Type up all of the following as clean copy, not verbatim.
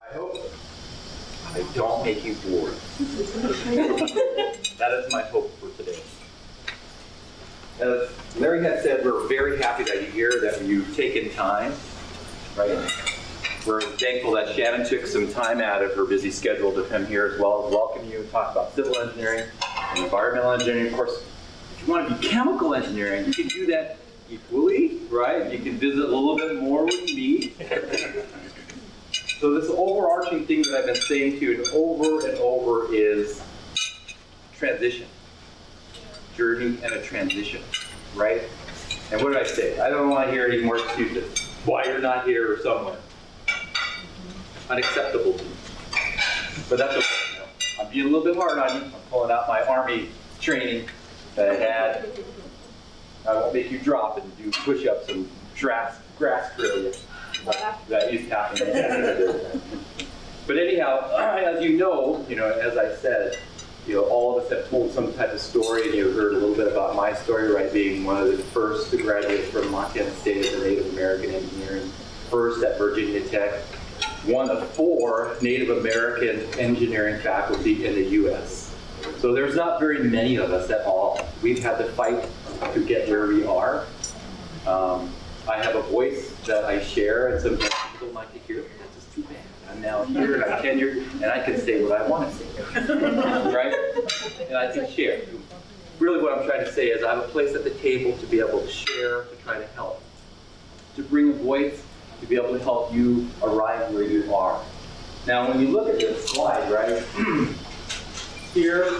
I hope I don't make you bored. That is my hope for today. As Larry had said, we're very happy that you're here, that you've taken time, right? We're thankful that Shannon took some time out of her busy schedule to come here as well as welcome you and talk about civil engineering and environmental engineering. Of course, if you want to be chemical engineering, you can do that equally, right? You can visit a little bit more with me. So this overarching thing that I've been saying to you and over is transition. Journey and a transition, right? And what did I say? I don't want to hear any more excuses. Why you're not here or somewhere. Unacceptable to me. But that's okay. You know, I'm being a little bit hard on you. I'm pulling out my Army training that I had. I won't make you drop and do push-ups and grass drill. That used to happen. But anyhow, as you know, as I said, all of us have told some type of story, and you heard a little bit about my story, right? Being one of the first to graduate from Montana State as a Native American engineering, first at Virginia Tech, one of 4 Native American engineering faculty in the U.S. So there's not very many of us at all. We've had to fight to get where we are. I have a voice that I share, and sometimes people don't like to hear it. That's just too bad. I'm now here, and I'm tenured, and I can say what I want to say, right? And I can share. Really what I'm trying to say is I have a place at the table to be able to share, to try to help, to bring a voice, to be able to help you arrive where you are. Now, when you look at this slide, right, here,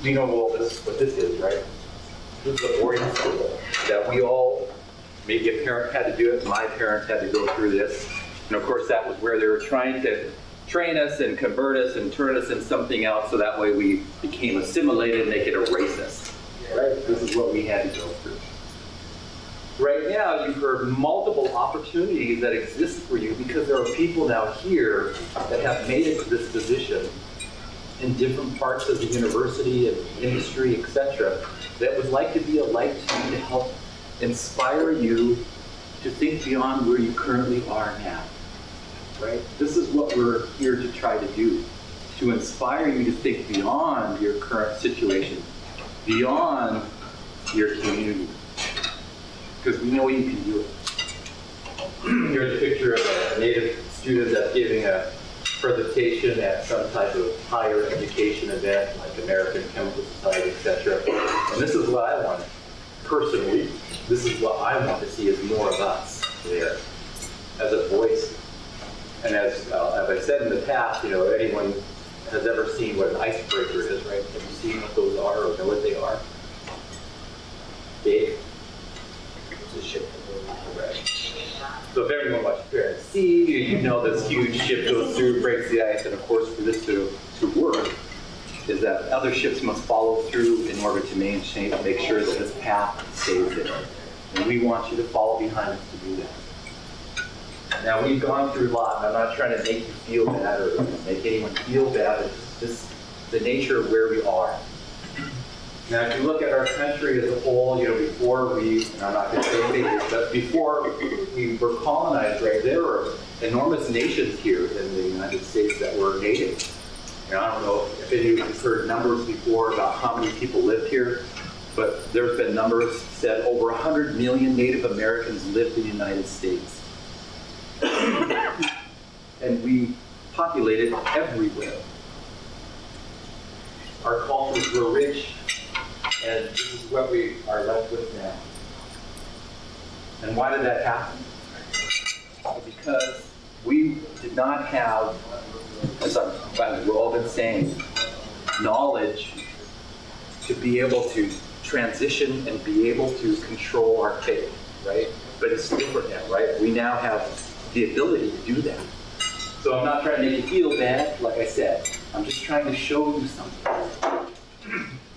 you know what this is, right? This is a boarding school that we all, maybe a parent had to do it, my parents had to go through this. And of course, that was where they were trying to train us and convert us and turn us into something else so that way we became assimilated and they could erase us. Right? This is what we had to go through. Right now, you've heard multiple opportunities that exist for you because there are people now here that have made it to this position in different parts of the university and industry, etc., that would like to be a light to you to help inspire you to think beyond where you currently are now, right? This is what we're here to try to do, to inspire you to think beyond your current situation, beyond your community, because we know you can do it. Here's a picture of a Native student that's giving a presentation at some type of higher education event, like American Chemical Society, etc. And this is what I want, personally, this is what I want to see is more of us there, as a voice. And as I said in the past, anyone has ever seen what an icebreaker is, right? Have you seen what those are or know what they are? Dave? It's a ship. Right. So if everyone watches Fair at Sea, you know this huge ship goes through, breaks the ice, and of course for this to work, is that other ships must follow through in order to make sure that this path stays there. And we want you to follow behind us to do that. Now we've gone through a lot, and I'm not trying to make you feel bad or make anyone feel bad, it's just the nature of where we are. Now, if you look at our country as a whole, before we, and I'm not going to say figures, but before we were colonized, right, there were enormous nations here in the United States that were native. And I don't know if any of you have heard numbers before about how many people lived here, but there's been numbers said over 100 million Native Americans lived in the United States. And we populated everywhere. Our cultures were rich, and this is what we are left with now. And why did that happen? Because we did not have, as we've all been saying, knowledge to be able to transition and be able to control our fate, right? But it's different now, right? We now have the ability to do that. So I'm not trying to make you feel bad, like I said. I'm just trying to show you something.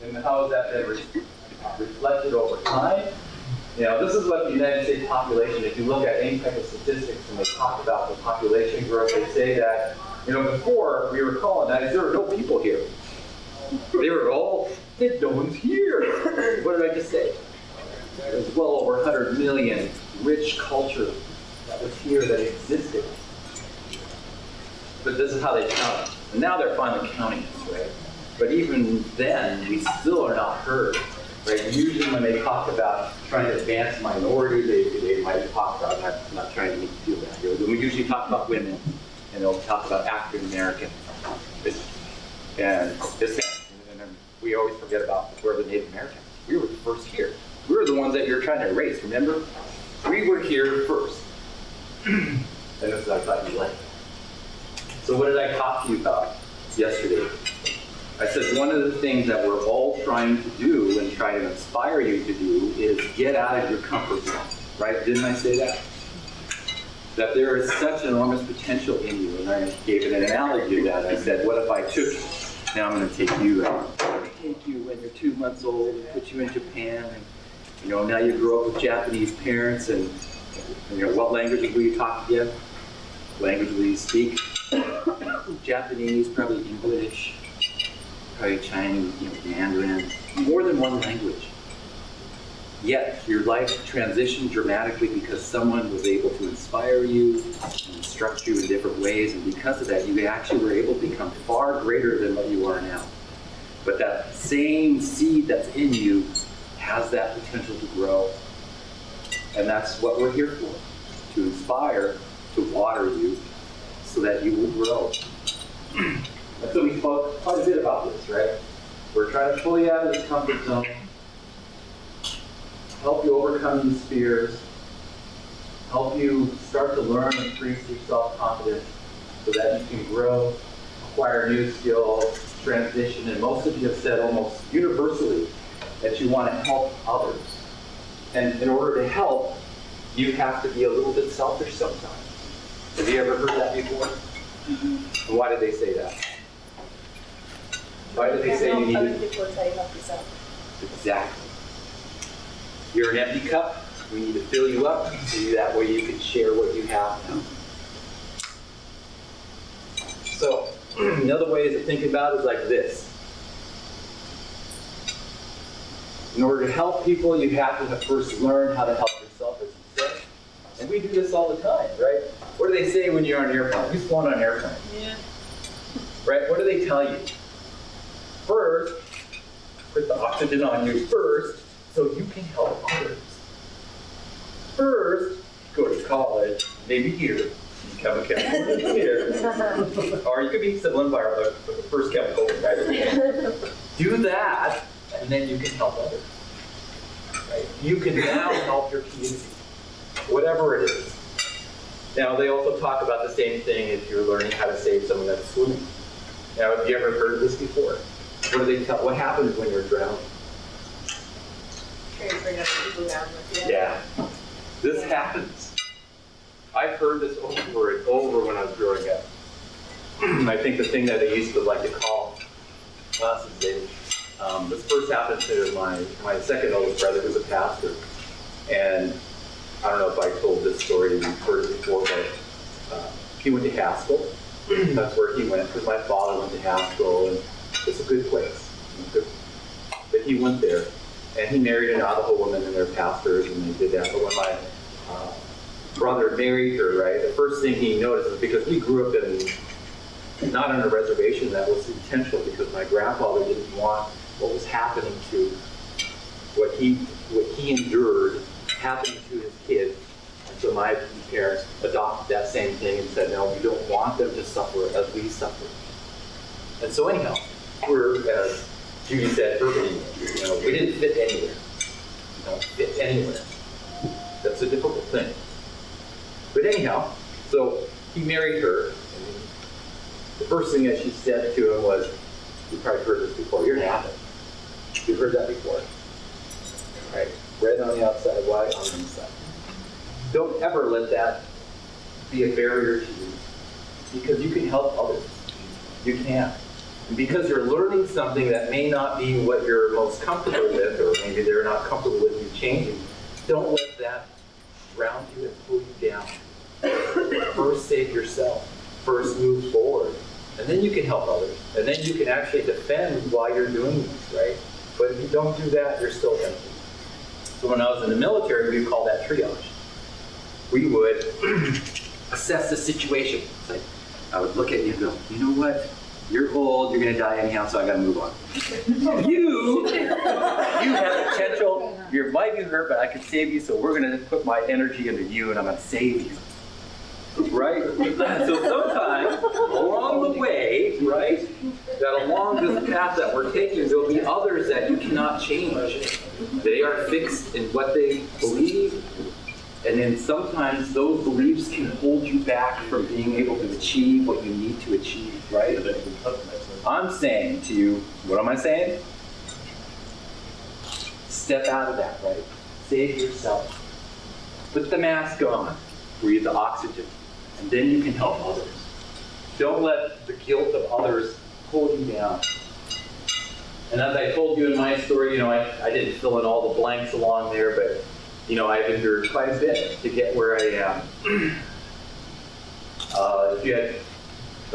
And how has that been reflected over time? This is what the United States population, if you look at any type of statistics and they talk about the population growth, they say that, before we were colonized, there were no people here. They were all, no one's here. What did I just say? There's well over 100 million rich culture that was here that existed. but this is how they count it. And now they're finally counting us, right? But even then, we still are not heard, right? Usually when they talk about trying to advance minority, they might talk about, I'm not trying to make you feel bad here, but we usually talk about women, and they'll talk about African American, and Hispanic, and then we always forget about where the Native Americans. We were the first here. We were the ones that you're trying to erase, remember? We were here first. And this is what I thought you'd like. So what did I talk to you about yesterday? I said one of the things that we're all trying to do and try to inspire you to do is get out of your comfort zone, right? Didn't I say that? That there is such enormous potential in you, and I gave it an analogy to that. I said, what if I took you, now I'm going to take you out. Take you when you're 2 months old and put you in Japan, and you know, now you grow up with Japanese parents, and you know, what language will you talk again? Language will you speak? Japanese, probably English, probably Chinese, you know, Mandarin, more than one language. Yet your life transitioned dramatically because someone was able to inspire you and instruct you in different ways, and because of that, you actually were able to become far greater than what you are now. But that same seed that's in you has that potential to grow. And that's what we're here for, to inspire, to water you, so that you will grow. And so we spoke quite a bit about this, right? We're trying to pull you out of this comfort zone, help you overcome these fears, help you start to learn and increase your self-confidence so that you can grow, acquire new skills, transition, and most of you have said almost universally that you want to help others. And in order to help, you have to be a little bit selfish sometimes. Have you ever heard that before? Mm-hmm. And why did they say that? Why did they say you need to? Help yourself. Exactly. You're an empty cup. We need to fill you up so that way you can share what you have now. So, another way to think about it is like this. In order to help people, you have to first learn how to help yourself, as you said. And we do this all the time, right? What do they say when you're on an airplane? Who's flown on an airplane? Yeah. Right? What do they tell you? First, put the oxygen on you first so you can help others. First, go to college, maybe here, become a chemical engineer. Or you could be civil environment, the first chemical, right? Do that, and then you can help others. Right? You can now help your community, whatever it is. Now, they also talk about the same thing if you're learning how to save someone that's swimming. Now, have you ever heard of this before? What do they tell? What happens when you're drowning? Transferring other people down with you. Yeah, this happens. I've heard this over and over when I was growing up. I think the thing that they used to like to call us is this first happened to my second oldest brother, who's a pastor, and I don't know if I told this story, you've heard it before, but he went to Haskell. That's where he went, because my father went to Haskell, and it's a good place. But he went there, and he married an Navajo woman, and they're pastors, and they did that. But when my brother married her, right, the first thing he noticed is because we grew up not on a reservation, that was intentional, because my grandfather didn't want what was happening to what he endured happening to his kids. And so my parents adopted that same thing and said, no, we don't want them to suffer as we suffer. And so anyhow, we're, as Judy said, urban, we didn't fit anywhere. We don't fit anywhere. That's a difficult thing. But anyhow, so he married her, and the first thing that she said to him was, you've probably heard this before, you're an apple. You've heard that before. Right? Red on the outside, white on the inside. Don't ever let that be a barrier to you, because you can help others. You can. And because you're learning something that may not be what you're most comfortable with, or maybe they're not comfortable with you changing, don't let that ground you and pull you down. First save yourself. First move forward. And then you can help others. And then you can actually defend while you're doing this, right? But if you don't do that, you're still empty. So when I was in the military, we would call that triage. We would assess the situation. It's like, I would look at you and go, you know what? You're old, you're gonna die anyhow, so I gotta move on. You have potential, you might be hurt, but I can save you, so we're gonna put my energy into you and I'm gonna save you. Right? So sometimes, along the way, right, that along this path that we're taking, there'll be others that you cannot change. They are fixed in what they believe, and then sometimes those beliefs can hold you back from being able to achieve what you need to achieve, right? I'm saying to you, what am I saying? Step out of that, right? Save yourself. Put the mask on, breathe the oxygen, and then you can help others. Don't let the guilt of others hold you down. And as I told you in my story, I didn't fill in all the blanks along there, but I've endured quite a bit to get where I am.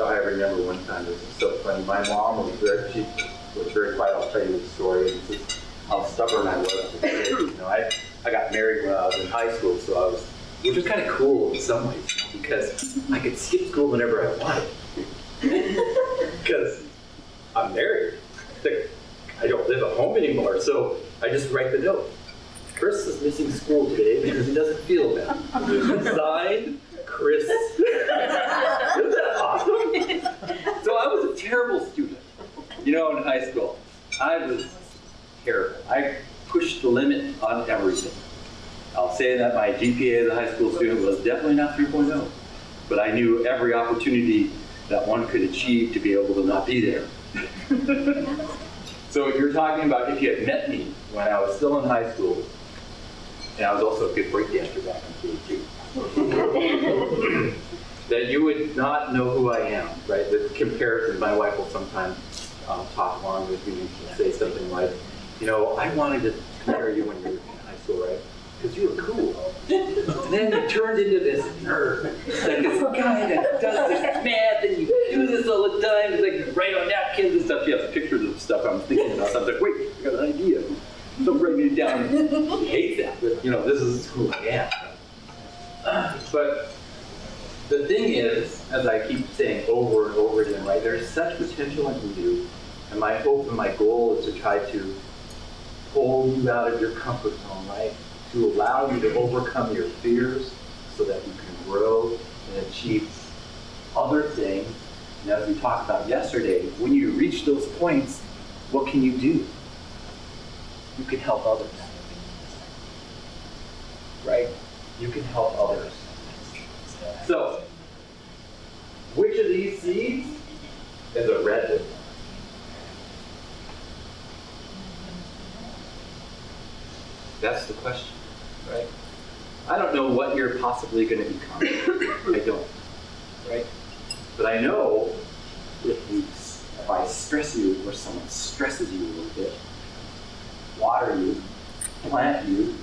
I remember one time, this is so funny. My mom was very quiet. I'll tell you the story. This is how stubborn I was as a kid. I got married when I was in high school, which was kind of cool in some ways, because I could skip school whenever I wanted. Because I'm married. I don't live at home anymore, so I just write the note. Chris is missing school today because he doesn't feel bad. Signed, Chris. Isn't that awesome? So I was a terrible student, in high school. I was terrible. I pushed the limit on everything. I'll say that my GPA as a high school student was definitely not 3.0, but I knew every opportunity that one could achieve to be able to not be there. So you're talking about if you had met me when I was still in high school, and I was also a good breakdancer back in Ph.D. that you would not know who I am, right? The comparison, my wife will sometimes talk along with me and say something like, I wanted to compare you when you were in high school, right? Because you were cool. And then you turned into this nerd. Like this guy that does this math and you do this all the time. It's like you write on napkins and stuff. You have pictures of stuff I'm thinking about. I was like, wait, I got an idea. So writing it down. He hates that. But, this is who I am. But the thing is, as I keep saying over and over again, right, there's such potential in you. And my hope and my goal is to try to pull you out of your comfort zone, right? To allow you to overcome your fears so that you can grow and achieve other things. And as we talked about yesterday, when you reach those points, what can you do? You can help others. Right? You can help others. So, which of these seeds is a redwood? That's the question. Right? I don't know what you're possibly going to become. I don't. Right? But I know if I stress you or someone stresses you a little bit, water you, plant you,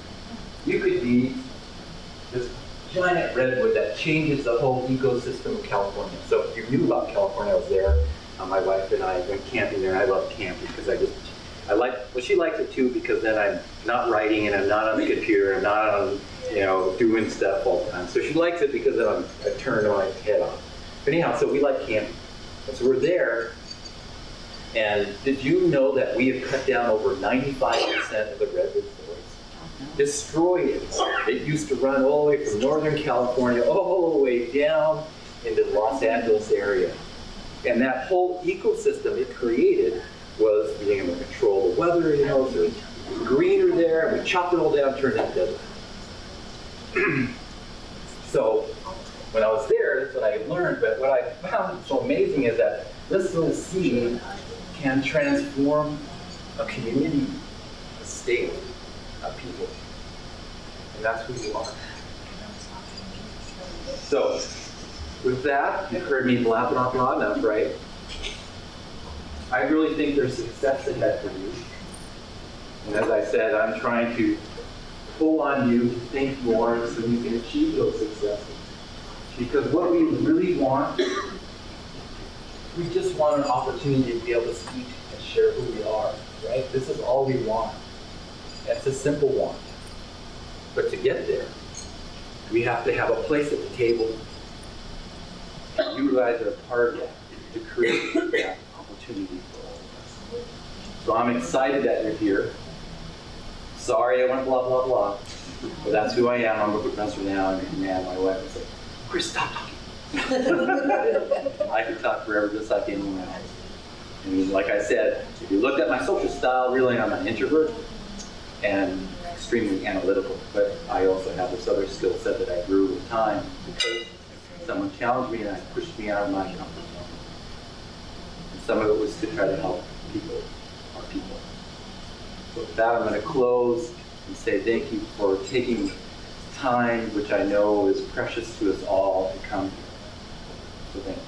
you could be this giant redwood that changes the whole ecosystem of California. So if you knew about California, I was there. My wife and I went camping there. I love camping because she likes it too because then I'm not writing and I'm not on the computer and I'm not on, doing stuff all the time. So she likes it because then I turn my head off. But anyhow, so we like camping. And so we're there. And did you know that we have cut down over 95% of the redwood forests? Destroyed it. It used to run all the way from Northern California all the way down into the Los Angeles area. And that whole ecosystem it created was being able to control the weather, so it was greener there, and we chopped it all down, turned it into desert. So when I was there, that's what I had learned, but what I found so amazing is that this little seed can transform a community, a state, a people. And that's who you are. So, with that, you've heard me blah, blah, blah enough, right? I really think there's success ahead for you. And as I said, I'm trying to pull on you to think more so you can achieve those successes. Because what we really want, we just want an opportunity to be able to speak and share who we are, right? This is all we want. It's a simple want. But to get there, we have to have a place at the table. You guys are part of that, to create that opportunity for all of us. So I'm excited that you're here. Sorry I went blah, blah, blah. But that's who I am. I'm a professor now, and man, my wife was like, Chris, stop talking. I could talk forever just like anyone else. I mean, like I said, if you looked at my social style, really I'm an introvert and extremely analytical, but I also have this other skill set that I grew with time because someone challenged me and I pushed me out of my comfort zone. And some of it was to try to help people, our people. So with that, I'm going to close and say thank you for taking time, which I know is precious to us all, to come here. So thank you.